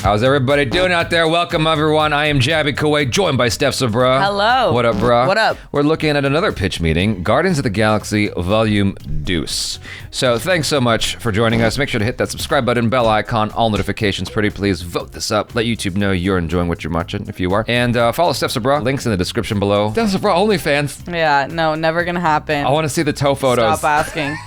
How's everybody doing out there? Welcome, everyone. I am Jabby Kuwait, joined by STEPH, SABRAW. Hello. What up, brah? What up? We're looking at another pitch meeting, Guardians of the Galaxy Volume Deuce. So thanks so much for joining us. Make sure to hit that subscribe button, bell icon, all notifications. Pretty please vote this up. Let YouTube know you're enjoying what you're watching, if you are. And follow STEPH, SABRAW. Links in the description below. STEPH, SABRAW OnlyFans. Yeah, no, never gonna happen. I want to see the toe photos. Stop asking.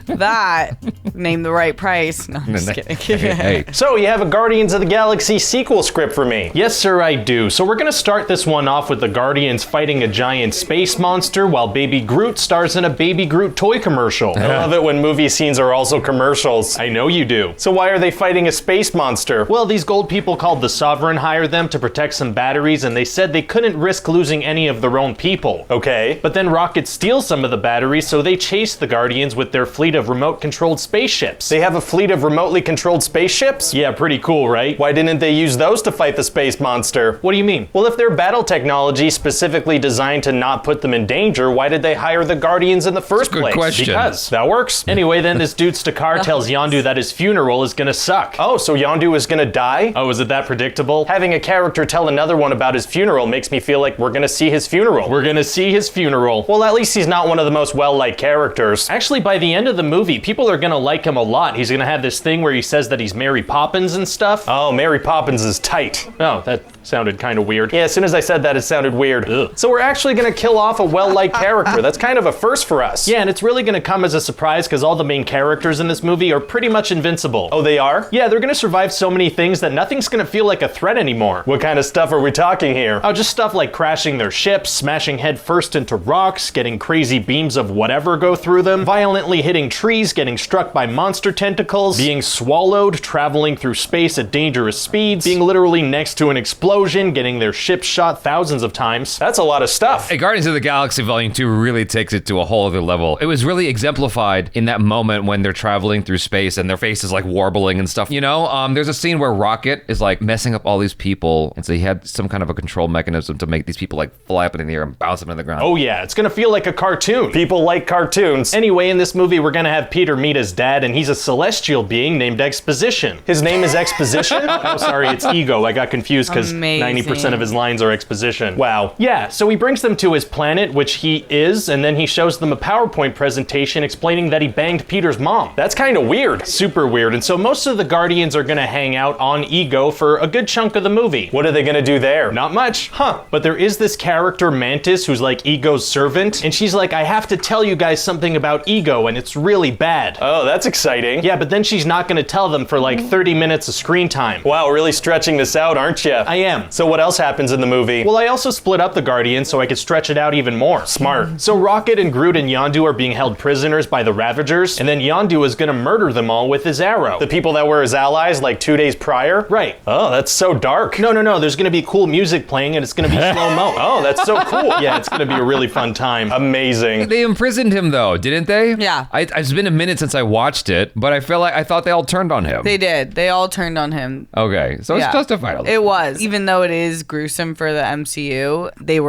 That, name the right price. No, I'm just kidding. Hey. So you have a Guardians of the Galaxy sequel script for me? Yes, sir, I do. So we're gonna start this one off with the Guardians fighting a giant space monster while Baby Groot stars in a Baby Groot toy commercial. I love it when movie scenes are also commercials. I know you do. So why are they fighting a space monster? Well, these gold people called the Sovereign hired them to protect some batteries, and they said they couldn't risk losing any of their own people. Okay. But then Rocket steals some of the batteries, so they chase the Guardians with their fleet of remote-controlled spaceships. They have a fleet of remotely controlled spaceships? Yeah, pretty cool, right? Why didn't they use those to fight the space monster? What do you mean? Well, if their battle technology specifically designed to not put them in danger, why did they hire the Guardians in the first place? Good question. Because that works. Anyway, then this dude Stakar tells Yondu that his funeral is gonna suck. Oh, so Yondu is gonna die? Oh, is it that predictable? Having a character tell another one about his funeral makes me feel like we're gonna see his funeral. We're gonna see his funeral. Well, at least he's not one of the most well-liked characters. Actually, by the end of the movie, people are gonna like him a lot. He's gonna have this thing where he says that he's Mary Poppins and stuff. Oh, Mary Poppins is tight. Oh, that sounded kind of weird. Yeah, as soon as I said that, it sounded weird. Ugh. So we're actually gonna kill off a well-liked character. That's kind of a first for us. Yeah, and it's really gonna come as a surprise because all the main characters in this movie are pretty much invincible. Oh, they are? Yeah, they're gonna survive so many things that nothing's gonna feel like a threat anymore. What kind of stuff are we talking here? Oh, just stuff like crashing their ships, smashing head first into rocks, getting crazy beams of whatever go through them, violently hitting trees, getting struck by monster tentacles, being swallowed, traveling through space at dangerous speeds, being literally next to an explosion, getting their ships shot thousands of times. That's a lot of stuff. Hey, Guardians of the Galaxy Volume 2 really takes it to a whole other level. It was really exemplified in that moment when they're traveling through space and their face is like warbling and stuff. You know, there's a scene where Rocket is like messing up all these people, and so he had some kind of a control mechanism to make these people like fly up in the air and bounce them in the ground. Oh yeah, it's gonna feel like a cartoon. People like cartoons. Anyway, in this movie, we're gonna have Peter meet his dad, and he's a celestial being named Exposition. His name is Exposition? Oh, sorry, it's Ego. I got confused because 90% of his lines are exposition. Wow. Yeah, so he brings them to his planet, which he is, and then he shows them a PowerPoint presentation explaining that he banged Peter's mom. That's kind of weird. Super weird. And so most of the Guardians are gonna hang out on Ego for a good chunk of the movie. What are they gonna do there? Not much. Huh. But there is this character, Mantis, who's like Ego's servant, and she's like, I have to tell you guys something about Ego, and it's really bad. Oh, that's exciting. Yeah, but then she's not gonna tell them for like 30 minutes of screen time. Wow, really stretching this out, aren't you? I am. So what else happens in the movie? Well, I also split up the Guardians so I could stretch it out even more. Smart. So Rocket and Groot and Yondu are being held prisoners by the Ravagers, and then Yondu is gonna murder them all with his arrow. The people that were his allies like 2 days prior? Right. Oh, that's so dark. No, there's gonna be cool music playing and it's gonna be slow-mo. Oh, that's so cool. Yeah, it's gonna be a really fun time. Amazing. They imprisoned him though, didn't they? Yeah. It's been a minute since I watched it, but I thought they all turned on him. They did. They all turned on him. Okay, so it's justified. It was. Even though it is gruesome for the MCU, they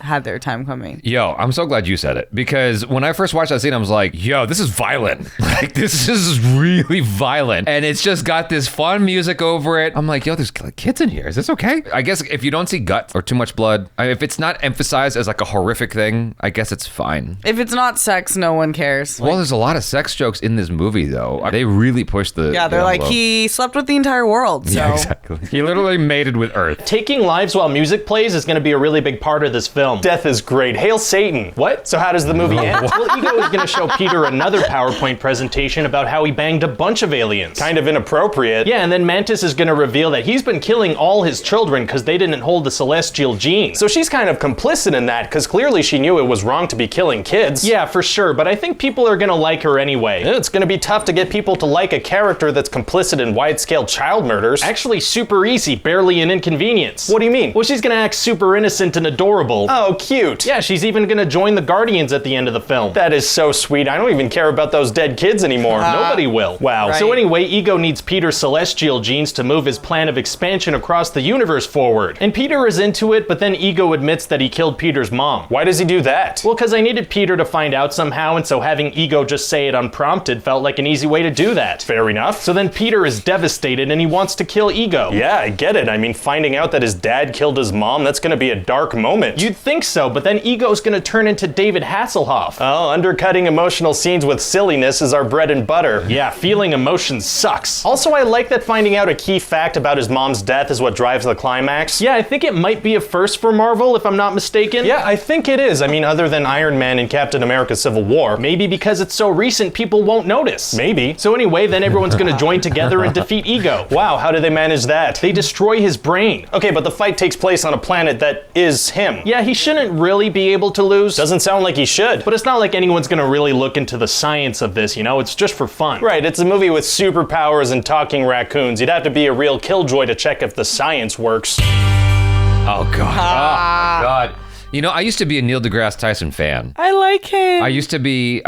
had their time coming. Yo, I'm so glad you said it, because when I first watched that scene, I was like, yo, this is violent. Like, this is really violent. And it's just got this fun music over it. I'm like, yo, there's like kids in here. Is this okay? I guess if you don't see guts or too much blood, if it's not emphasized as like a horrific thing, I guess it's fine. If it's not sex, no one cares. Well, there's a lot of sex jokes in this movie, though. They really push the they're like, he slept with the entire world, so. Yeah, exactly. He literally mated with Earth. Taking lives while music plays is gonna be a really big part of this film. Death is great. Hail Satan. What? So how does the movie end? Well, Ego is gonna show Peter another PowerPoint presentation about how he banged a bunch of aliens. Kind of inappropriate. Yeah, and then Mantis is gonna reveal that he's been killing all his children because they didn't hold the celestial gene. So she's kind of complicit in that because clearly she knew it was wrong to be killing kids. Yeah, for sure, but I think people are gonna like her anyway. It's gonna be tough to get people to like a character that's complicit in wide-scale child murders. Actually super easy, barely an inconvenience. What do you mean? Well, she's gonna act super innocent and adorable. Oh, Oh, cute. Yeah, she's even gonna join the Guardians at the end of the film. That is so sweet. I don't even care about those dead kids anymore. Nobody will. Wow. Right. So anyway, Ego needs Peter's celestial genes to move his plan of expansion across the universe forward. And Peter is into it, but then Ego admits that he killed Peter's mom. Why does he do that? Well, because I needed Peter to find out somehow, and so having Ego just say it unprompted felt like an easy way to do that. Fair enough. So then Peter is devastated and he wants to kill Ego. Yeah, I get it. I mean, finding out that his dad killed his mom, that's gonna be a dark moment. You'd think so, but then Ego's gonna turn into David Hasselhoff. Oh, undercutting emotional scenes with silliness is our bread and butter. Yeah, feeling emotions sucks. Also, I like that finding out a key fact about his mom's death is what drives the climax. Yeah, I think it might be a first for Marvel, if I'm not mistaken. Yeah, I think it is. I mean, other than Iron Man and Captain America Civil War. Maybe because it's so recent, people won't notice. Maybe. So anyway, then everyone's gonna join together and defeat Ego. Wow, how do they manage that? They destroy his brain. Okay, but the fight takes place on a planet that is him. Yeah, he shouldn't really be able to lose. Doesn't sound like he should. But it's not like anyone's gonna really look into the science of this, you know? It's just for fun. Right, it's a movie with superpowers and talking raccoons. You'd have to be a real killjoy to check if the science works. Oh, God. Oh, my God. You know, I used to be a Neil deGrasse Tyson fan. I like him. I used to be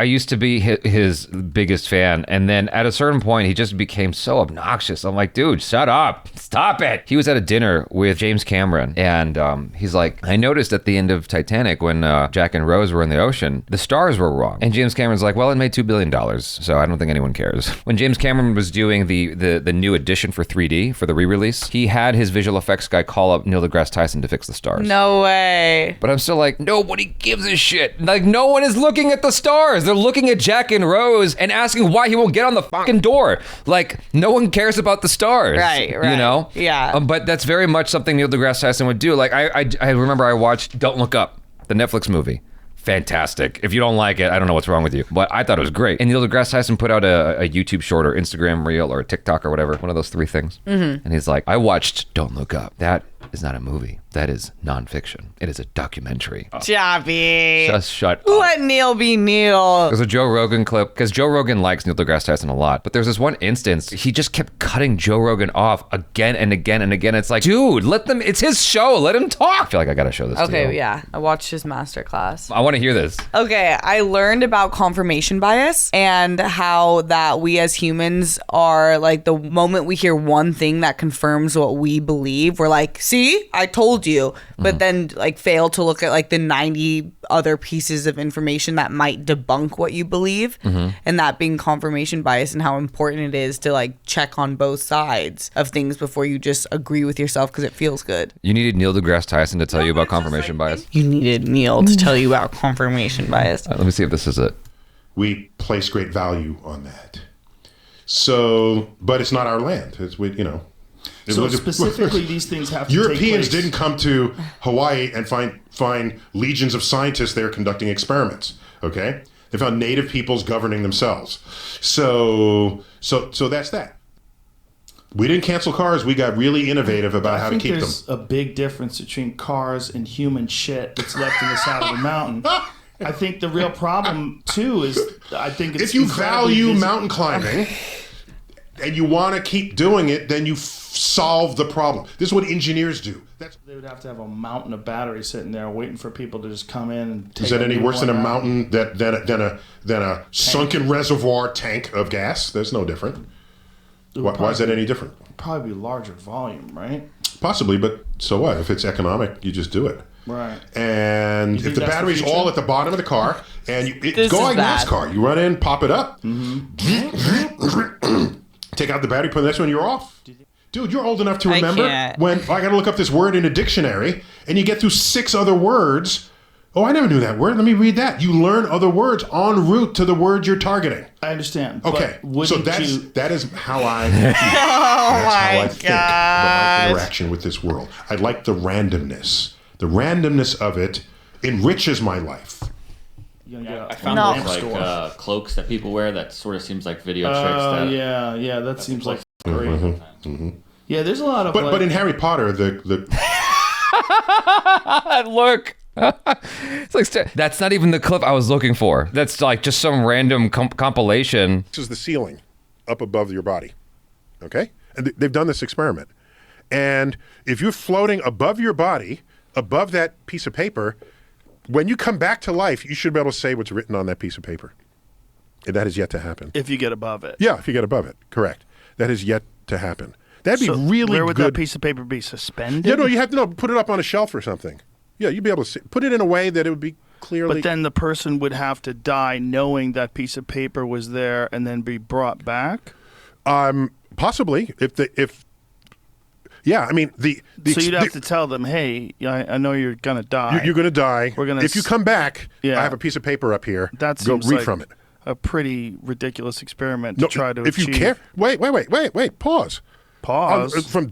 his biggest fan, and then at a certain point, he just became so obnoxious. I'm like, dude, shut up, stop it. He was at a dinner with James Cameron, and he's like, I noticed at the end of Titanic when Jack and Rose were in the ocean, the stars were wrong. And James Cameron's like, well, it made $2 billion, so I don't think anyone cares. When James Cameron was doing the new edition for 3D for the re-release, he had his visual effects guy call up Neil deGrasse Tyson to fix the stars. No way. But I'm still like, nobody gives a shit. Like, no one is looking at the stars. They're looking at Jack and Rose and asking why he won't get on the fucking door. Like, no one cares about the stars. Right. You know? Yeah. But that's very much something Neil deGrasse Tyson would do. Like, I remember I watched Don't Look Up, the Netflix movie. Fantastic. If you don't like it, I don't know what's wrong with you. But I thought it was great. And Neil deGrasse Tyson put out a YouTube short or Instagram reel or a TikTok or whatever, one of those three things. Mm-hmm. And he's like, I watched Don't Look Up. That is not a movie. That is nonfiction. It is a documentary. Jobby. Just shut up. Let Neil be Neil. There's a Joe Rogan clip, because Joe Rogan likes Neil deGrasse Tyson a lot. But there's this one instance, he just kept cutting Joe Rogan off again and again and again. It's like, dude, let them, it's his show. Let him talk. I feel like I got to show this to you. Okay, yeah. I watched his masterclass. I want to hear this. Okay, I learned about confirmation bias and how that we as humans are like, the moment we hear one thing that confirms what we believe, we're like, see, I told you. But then like fail to look at like the 90 other pieces of information that might debunk what you believe. And that being confirmation bias and how important it is to like check on both sides of things before you just agree with yourself because it feels good. You needed Neil deGrasse Tyson to tell you about confirmation bias? You needed Neil to tell you about confirmation bias. Let me see if this is it. We place great value on that. So, but it's not our land. It's, you know. So specifically, these things have to Europeans take place. didn't come to Hawaii and find legions of scientists there conducting experiments. Okay, they found native peoples governing themselves. So that's that. We didn't cancel cars. We got really innovative about how to keep them. There's a big difference between cars and human shit that's left in the side of the mountain. I think the real problem too is it's if you value mountain climbing and you want to keep doing it, then you solve the problem. This is what engineers do. They would have to have a mountain of batteries sitting there waiting for people to just come in and take. Is that any worse than a mountain than a sunken reservoir tank of gas? That's no different. Why is that any different? Probably larger volume, right? Possibly, but so what? If it's economic, you just do it. Right. And if the battery's all at the bottom of the car, and go like NASCAR, you run in, pop it up, take out the battery, put the next one, you're off. Dude, you're old enough to remember when I got to look up this word in a dictionary, and you get through 6 other words. Oh, I never knew that word. Let me read that. You learn other words en route to the word you're targeting. I understand. Okay, so that is how I. How I think about my interaction with this world. I like the randomness. The randomness of it enriches my life. I found those cloaks that people wear. That sort of seems like video tricks. Yeah, that seems like great. Yeah, there's a lot of. But in Harry Potter, the look. It's like, that's not even the clip I was looking for. That's like just some random compilation. This is the ceiling up above your body. Okay? And they've done this experiment. And if you're floating above your body, above that piece of paper, When you come back to life, you should be able to say what's written on that piece of paper. That is yet to happen. If you get above it. Yeah, if you get above it. Correct. That is yet to happen. That'd be really good. Where would that piece of paper be? Suspended? Yeah, no, you have to put it up on a shelf or something. Yeah, you'd be able to put it in a way that it would be clearly. But then the person would have to die knowing that piece of paper was there and then be brought back? Possibly. Yeah, I mean, so you'd have to tell them, hey, I know you're going to die. You're going to die. If you come back, Yeah. I have a piece of paper up here. That Go seems read like from it. a pretty ridiculous experiment to try to if achieve. you care. Wait. Pause. From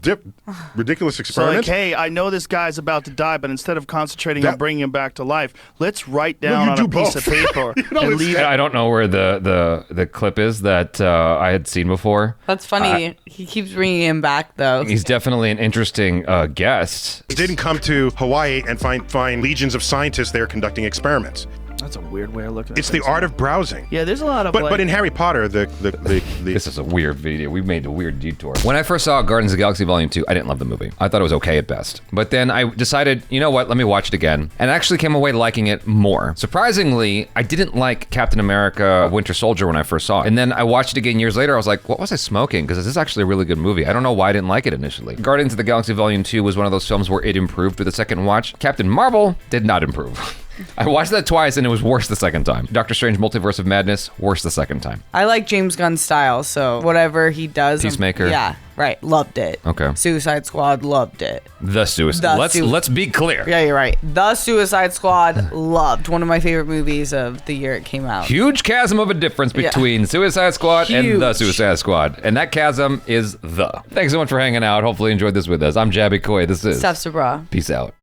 ridiculous So experiments. like, hey, I know this guy's about to die, but instead of concentrating on bringing him back to life, let's write down on a piece of paper and leave. I don't know where the clip is that I had seen before. That's funny. He keeps bringing him back, though. He's definitely an interesting guest. Didn't come to Hawaii and find legions of scientists there conducting experiments. That's a weird way of looking at it. It's the art of browsing. Yeah, there's a lot of. But in Harry Potter, the This is a weird video. We made a weird detour. When I first saw Guardians of the Galaxy Volume 2, I didn't love the movie. I thought it was okay at best. But then I decided, you know what, let me watch it again. And I actually came away liking it more. Surprisingly, I didn't like Captain America Winter Soldier when I first saw it. And then I watched it again years later. I was like, what was I smoking? Because this is actually a really good movie. I don't know why I didn't like it initially. Guardians of the Galaxy Volume 2 was one of those films where it improved with the second watch. Captain Marvel did not improve. I watched that twice and it was worse the second time. Doctor Strange Multiverse of Madness, worse the second time. I like James Gunn's style, so whatever he does. Peacemaker. Yeah, right. Loved it. Okay. Suicide Squad, loved it. Let's be clear. Yeah, you're right. The Suicide Squad, loved. One of my favorite movies of the year it came out. Huge chasm of a difference between Suicide Squad and Huge. The Suicide Squad. And that chasm is the. Thanks so much for hanging out. Hopefully you enjoyed this with us. I'm Jabby Coy. This is STEPH SABRAW. Peace out.